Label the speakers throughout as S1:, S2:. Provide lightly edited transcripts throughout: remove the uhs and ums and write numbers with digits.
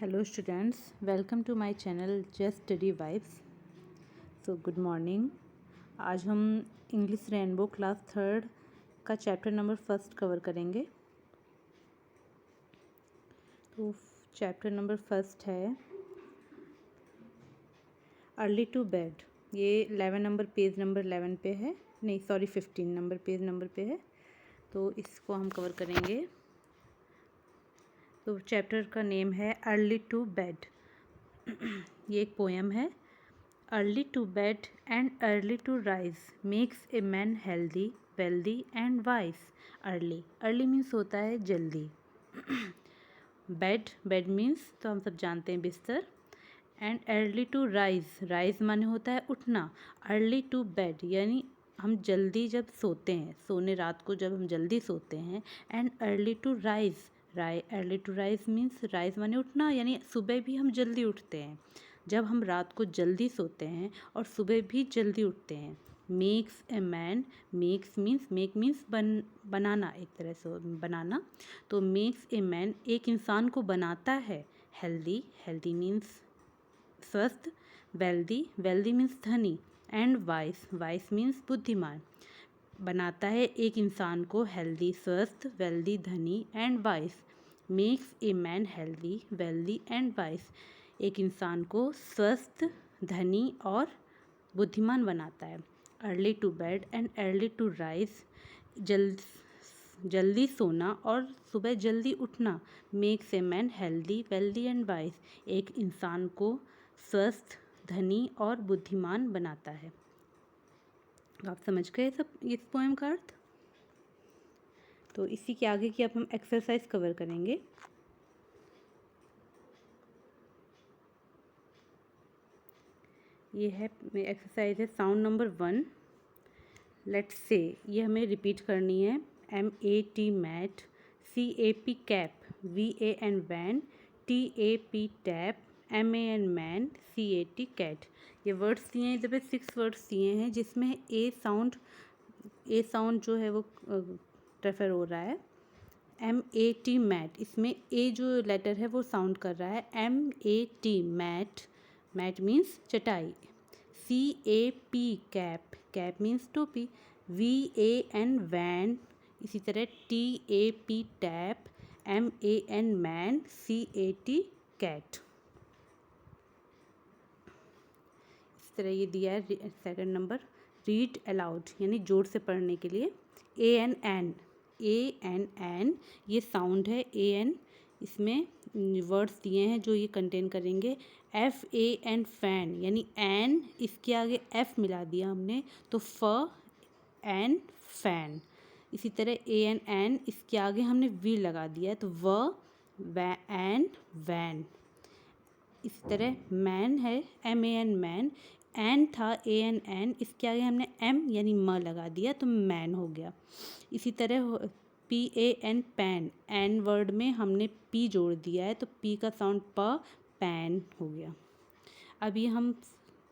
S1: Hello students, welcome to my channel Just Study Vibes. So good morning. आज हम English rainbow class third का chapter number first cover करेंगे। तो chapter number first है early to bed. ये 11 number page number 11 पे है, नहीं सॉरी 15 नंबर पेज नंबर पे है। तो इसको हम कवर करेंगे। तो चैप्टर का नेम है अर्ली टू बेड। ये एक पोएम है। Early to bed and early to rise makes a man healthy wealthy and wise. Early means होता है जल्दी। बेड मीन्स तो हम सब जानते हैं बिस्तर। एंड अर्ली टू राइज माने होता है उठना। अर्ली टू बेड यानी हम जल्दी जब सोते हैं, सोने रात को जब हम जल्दी सोते हैं। And early to early to rise means rise माने उठना, यानी सुबह भी हम जल्दी उठते हैं। जब हम रात को जल्दी सोते हैं और सुबह भी जल्दी उठते हैं। Makes a man, make means बनाना, एक तरह से बनाना। तो मेक्स ए मैन एक इंसान को बनाता है। हेल्दी मीन्स स्वस्थ। वेल्दी मीन्स धनी। एंड वाइस मीन्स बुद्धिमान। बनाता है एक इंसान को हेल्दी स्वस्थ वेल्दी धनी and wise. Makes a man healthy wealthy and wise एक इंसान को स्वस्थ धनी और बुद्धिमान बनाता है। Early to bed and early to rise जल्दी सोना और सुबह जल्दी उठना। Makes a man healthy wealthy and wise एक इंसान को स्वस्थ धनी और बुद्धिमान बनाता है। तो आप समझ गए सब इस पोएम का अर्थ। तो इसी के आगे की अब हम एक्सरसाइज कवर करेंगे। ये है एक्सरसाइज है साउंड नंबर 1। लेट्स से ये हमें रिपीट करनी है। MAT mat, CAP cap, VAN van, TAP tap, MAN man, CAT cat. ये वर्ड्स दिए हैं, इधर पे 6 वर्ड्स दिए हैं जिसमें ए साउंड जो है वो रेफर हो रहा है। MAT मैट, इसमें ए जो लेटर है वो साउंड कर रहा है। MAT मैट मीन्स चटाई। CAP कैप मीन्स टोपी। VAN वैन, इसी तरह TAP tap, MAN man, CAT cat. इस तरह ये दिया है। सेकंड नंबर रीड अलाउड यानी जोर से पढ़ने के लिए। AN ये साउंड है। AN इसमें वर्ड्स दिए हैं जो ये कंटेन करेंगे। FAN फैन यानी एन इसके आगे F मिला दिया हमने तो एन फैन। इसी तरह AN इसके आगे हमने V लगा दिया तो वैन वैन। इसी तरह मैन है MAN मैन, एन था AN इसके आगे हमने M यानी म लगा दिया तो मैन हो गया। इसी तरह PAN पैन, एन वर्ड में हमने P जोड़ दिया है तो P का साउंड पैन हो गया। अभी हम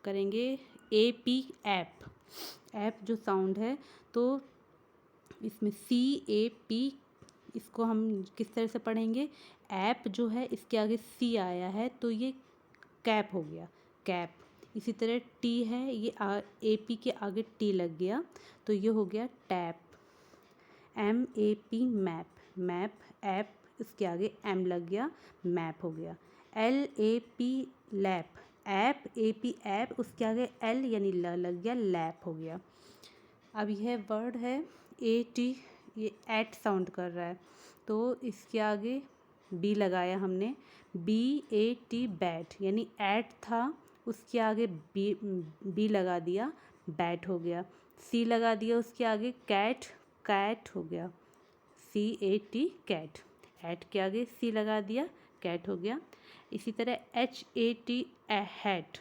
S1: करेंगे AP ऐप जो साउंड है। तो इसमें CAP इसको हम किस तरह से पढ़ेंगे। ऐप जो है इसके आगे C आया है तो ये कैप हो गया, कैप। इसी तरह T है, ये AP के आगे T लग गया तो ये हो गया टैप। MAP मैप, ऐप इसके आगे M लग गया, मैप हो गया। LAP lap, app AP app उसके आगे L यानी ल लग गया, लैप हो गया। अब यह वर्ड है AT, ये एट साउंड कर रहा है तो इसके आगे B लगाया हमने, BAT बैट यानी एट था उसके आगे B लगा दिया, बैट हो गया। C लगा दिया उसके आगे कैट हो गया, CAT कैट। एट के आगे C लगा दिया, कैट हो गया। इसी तरह HAT हैट,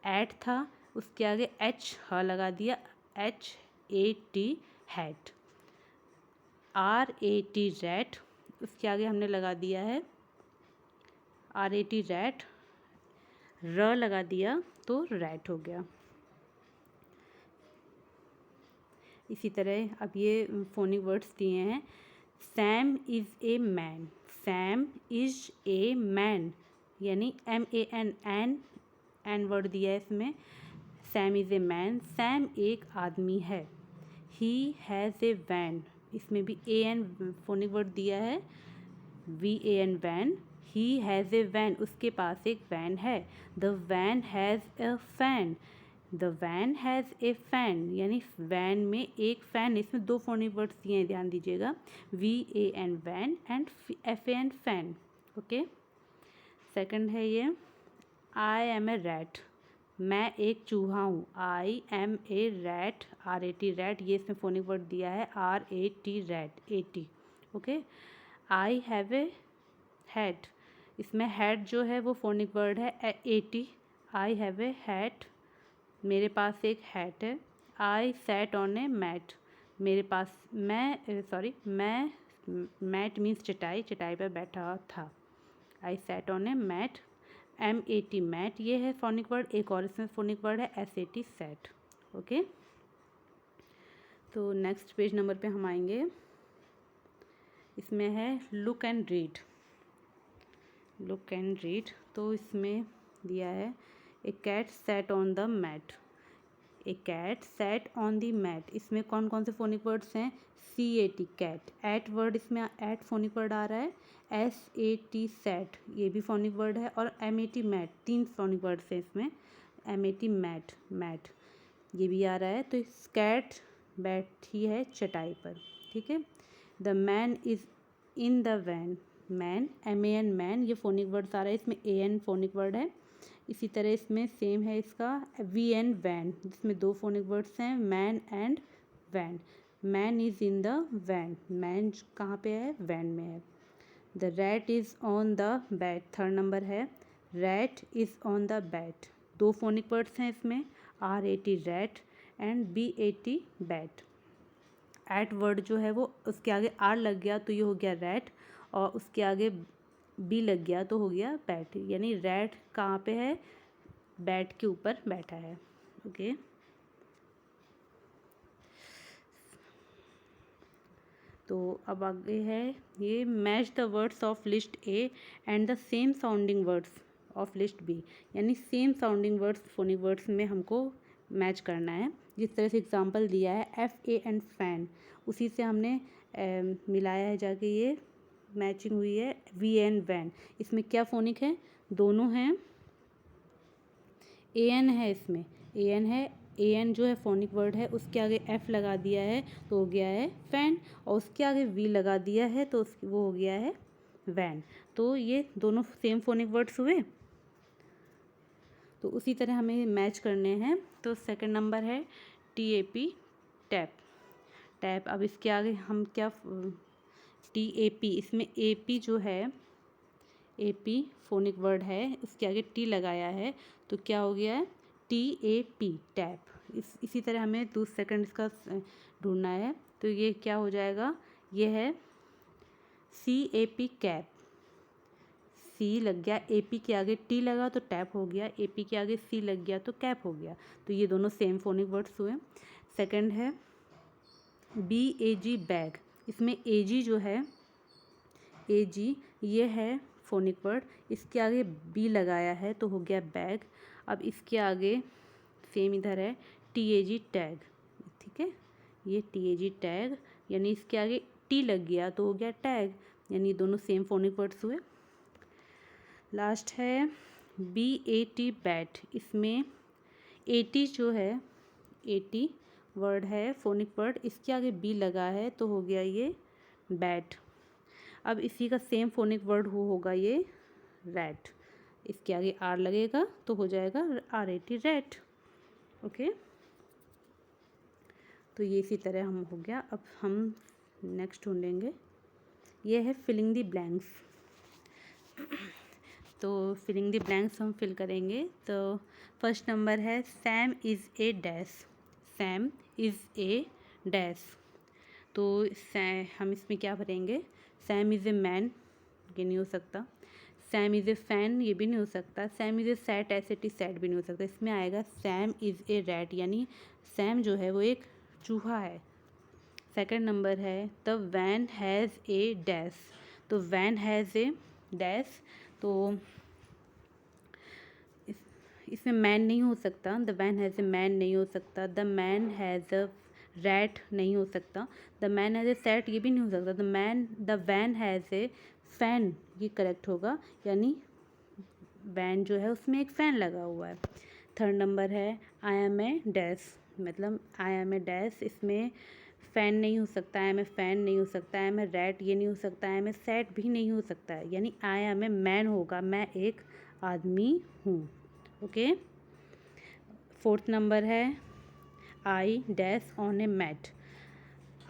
S1: एट था उसके आगे H ह लगा दिया, HAT हैट। RAT रैट, उसके आगे हमने लगा दिया है RAT रैट, र लगा दिया तो रैट हो गया। इसी तरह अब ये फोनिक वर्ड्स दिए हैं। सैम इज़ ए मैन, यानी MAN, एन वर्ड दिया है इसमें। Sam is a man, Sam एक आदमी है। ही हैज़ ए वैन, इसमें भी AN फोनिक वर्ड दिया है, VAN van. He has a van, उसके पास एक वैन है। The van has a fan, the van has a fan, यानी वैन में एक फ़ैन। इसमें दो फोनिक वर्ड्स दिए हैं, ध्यान दीजिएगा, VAN van and FAN fan. Okay, second है ये, आई एम ए रैट, मैं एक चूहा हूँ। I am a rat, RAT rat, ये इसमें फोनिक वर्ड दिया है, RAT rat, AT। Okay, I have a hat, इसमें हैट जो है वो फोनिक वर्ड है, AT। I have a hat, मेरे पास एक हैट है। I sat on a mat, मेरे पास मैं मैट मीन्स चटाई, चटाई पर बैठा था। I sat on a mat, MAT mat, ये है फोनिक वर्ड। एक और इसमें फोनिक वर्ड है, SAT सैट। ओके, तो नेक्स्ट पेज नंबर पे हम आएंगे। इसमें है look and read, look and read. तो इसमें दिया है, a cat sat on the mat, a cat sat on the mat. इसमें कौन कौन से फोनिक वर्ड्स हैं, CAT कैट, एट वर्ड, इसमें एट फोनिक वर्ड आ रहा है, SAT सैट, ये भी फोनिक वर्ड है, और MAT मैट, तीन फोनिक वर्ड्स हैं इसमें, MAT मैट, मैट ये भी आ रहा है। तो कैट बैठी है चटाई पर, ठीक है। The man is in the van, man, MAN man, ये फोनिक वर्ड्स आ रहा है, इसमें AN फोनिक वर्ड है। इसी तरह इसमें सेम है इसका, VN वैन, जिसमें दो फोनिक वर्ड्स हैं, man and van. Man is in the van, man कहाँ पे है, वैन में है। The rat is on the bat, third number है, rat is on the bat, दो फोनिक वर्ड्स हैं इसमें, RAT rat and BAT bat. At word जो है वो उसके आगे R लग गया तो ये हो गया रैट, और उसके आगे B लग गया तो हो गया बैट, यानी रैट कहाँ पे है, बैट के ऊपर बैठा है। ओके, तो अब आगे है ये, match the words of list A and the same sounding words of list B, यानी same sounding words phonic words में हमको मैच करना है। जिस तरह से एग्जांपल दिया है FAN फैन, उसी से हमने मिलाया है जाके, ये मैचिंग हुई है VN वैन। इसमें क्या फोनिक है, दोनों हैं, AN है, इसमें AN है, AN जो है फोनिक वर्ड है, उसके आगे F लगा दिया है तो हो गया है फैन, और उसके आगे V लगा दिया है तो वो हो गया है वैन। तो ये दोनों सेम फोनिक वर्ड्स हुए, तो उसी तरह हमें मैच करने हैं। तो सेकंड नंबर है TAP टैप, टैप। अब इसके आगे हम क्या, TAP, इसमें AP जो है, AP फोनिक वर्ड है, उसके आगे T लगाया है तो क्या हो गया है, TAP टैप। इसी तरह हमें दूसरा सेकंड इसका ढूंढना है, तो ये क्या हो जाएगा, ये है CAP कैप, C लग गया, AP के आगे T लगा तो टैप हो गया, AP के आगे C लग गया तो कैप हो गया, तो ये दोनों सेम फोनिक वर्ड्स हुए। सेकंड है BAG बैग, इसमें AG जो है, AG ये है फोनिक वर्ड, इसके आगे B लगाया है तो हो गया बैग। अब इसके आगे सेम इधर है TAG टैग, ठीक है, ये TAG टैग, यानी इसके आगे T लग गया तो हो गया टैग, यानी दोनों सेम फोनिक वर्ड्स हुए। लास्ट है BAT बैट, इसमें AT जो है, AT वर्ड है फोनिक वर्ड, इसके आगे B लगा है तो हो गया ये बैट। अब इसी का सेम फोनिक वर्ड होगा ये रैट, इसके आगे R लगेगा तो हो जाएगा RAT रैट। ओके, तो ये इसी तरह हम हो गया। अब हम नेक्स्ट ढूंढेंगे, ये है फिलिंग द ब्लैंक्स। तो फिलिंग द ब्लैंक्स हम फिल करेंगे। तो फर्स्ट नंबर है Sam is A dash, Sam is A dash. तो हम इसमें क्या भरेंगे, सैम इज़ ए मैन, ये नहीं हो सकता। सैम इज़ ए फैन, ये भी नहीं हो सकता। Sam is a sat, SAT sat भी नहीं हो सकता। इसमें आएगा सैम इज़ ए रैट, यानी सैम जो है वो एक चूहा है। सेकंड नंबर है the van has a dash, तो वैन हैज़ ए डैश, तो इसमें मैन नहीं हो सकता, the man has a man नहीं हो सकता, the man has a rat नहीं हो सकता, the man has a set ये भी नहीं हो सकता, the van has a fan ये करेक्ट होगा, यानी वैन जो है उसमें एक फ़ैन लगा हुआ है। थर्ड नंबर है आई एम ए डैश, मतलब आई एम ए डैश, इसमें फ़ैन नहीं हो सकता, आई एम ए फ़ैन नहीं हो सकता, आई एम ए रैट ये नहीं हो सकता, आई एम ए सेट भी नहीं हो सकता है, यानी आई एम ए मैन होगा, मैं एक आदमी हूँ। ओके। फोर्थ नंबर है I dash on a mat,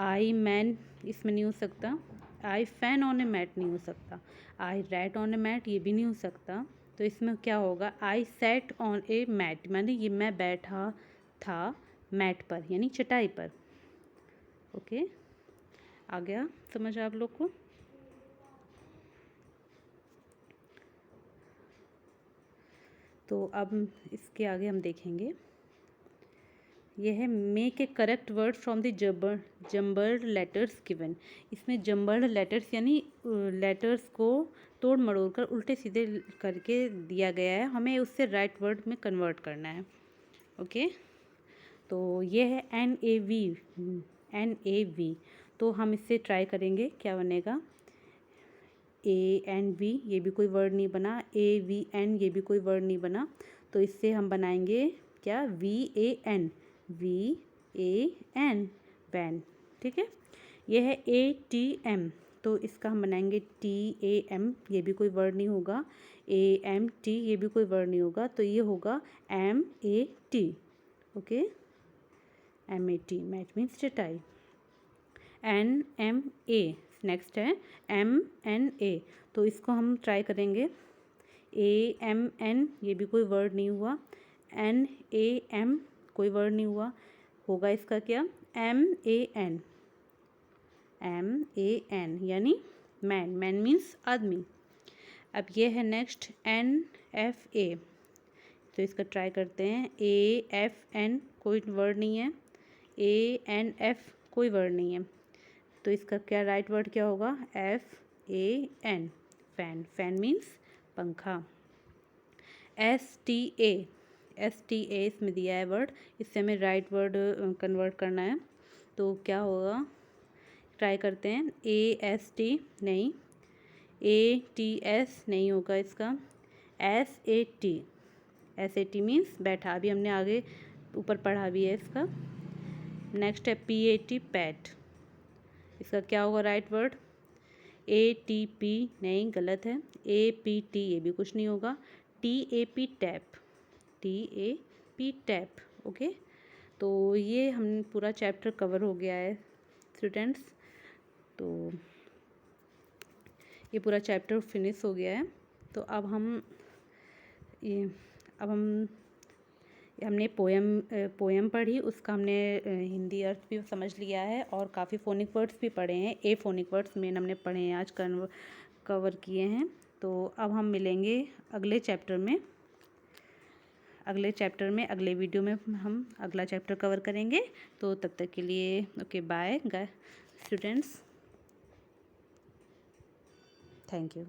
S1: I man इसमें नहीं हो सकता, I fan on a mat नहीं हो सकता, I rat on a mat ये भी नहीं हो सकता, तो इसमें क्या होगा I set on a mat, माने ये मैं बैठा था मैट पर यानी चटाई पर। ओके, आ गया समझ आप लोग को? तो अब इसके आगे हम देखेंगे, यह है make A correct word from the jumbled letters given. इसमें जम्बल्ड लेटर्स यानी लेटर्स को तोड़ मड़ोड़ कर उल्टे सीधे करके दिया गया है, हमें उससे राइट वर्ड में कन्वर्ट करना है। ओके, तो ये है NAV, तो हम इससे ट्राई करेंगे क्या बनेगा। ANV ये भी कोई वर्ड नहीं बना, AVN ये भी कोई वर्ड नहीं बना, तो इससे हम बनाएंगे क्या VAN, वैन। ठीक है, यह है ATM, तो इसका हम बनाएंगे TAM, ये भी कोई वर्ड नहीं होगा, AMT ये भी कोई वर्ड नहीं होगा, तो ये होगा MAT। Okay, MAT, mat means चटाई। NMA नेक्स्ट है MNA, तो इसको हम ट्राई करेंगे। AMN ये भी कोई वर्ड नहीं हुआ, NAM कोई वर्ड नहीं हुआ, होगा इसका क्या MAN, यानी मैन मीन्स आदमी। अब ये है नेक्स्ट NFA, तो इसका ट्राई करते हैं। AFN कोई वर्ड नहीं है, ANF कोई वर्ड नहीं है, तो इसका क्या राइट वर्ड क्या होगा FAN, फैन मीन्स पंखा। STA इसमें दिया है वर्ड, इससे हमें राइट वर्ड कन्वर्ट करना है, तो क्या होगा ट्राई करते हैं। AST नहीं, ATS नहीं होगा इसका, SAT मीन्स बैठा, अभी हमने आगे ऊपर पढ़ा भी है इसका। नेक्स्ट है PAT पैट, इसका क्या होगा राइट वर्ड ATP नहीं, गलत है, APT ये भी कुछ नहीं होगा, TAP टैप। ओके, तो ये हम पूरा चैप्टर कवर हो गया है स्टूडेंट्स, तो ये पूरा चैप्टर फिनिश हो गया है। तो अब हमने पोएम पढ़ी, उसका हमने हिंदी अर्थ भी समझ लिया है और काफ़ी फोनिक वर्ड्स भी पढ़े हैं, फोनिक वर्ड्स मेन हमने पढ़े हैं, आज कवर किए हैं। तो अब हम मिलेंगे अगले चैप्टर में, अगले वीडियो में हम अगला चैप्टर कवर करेंगे। तो तब तक के लिए okay bye students, thank you.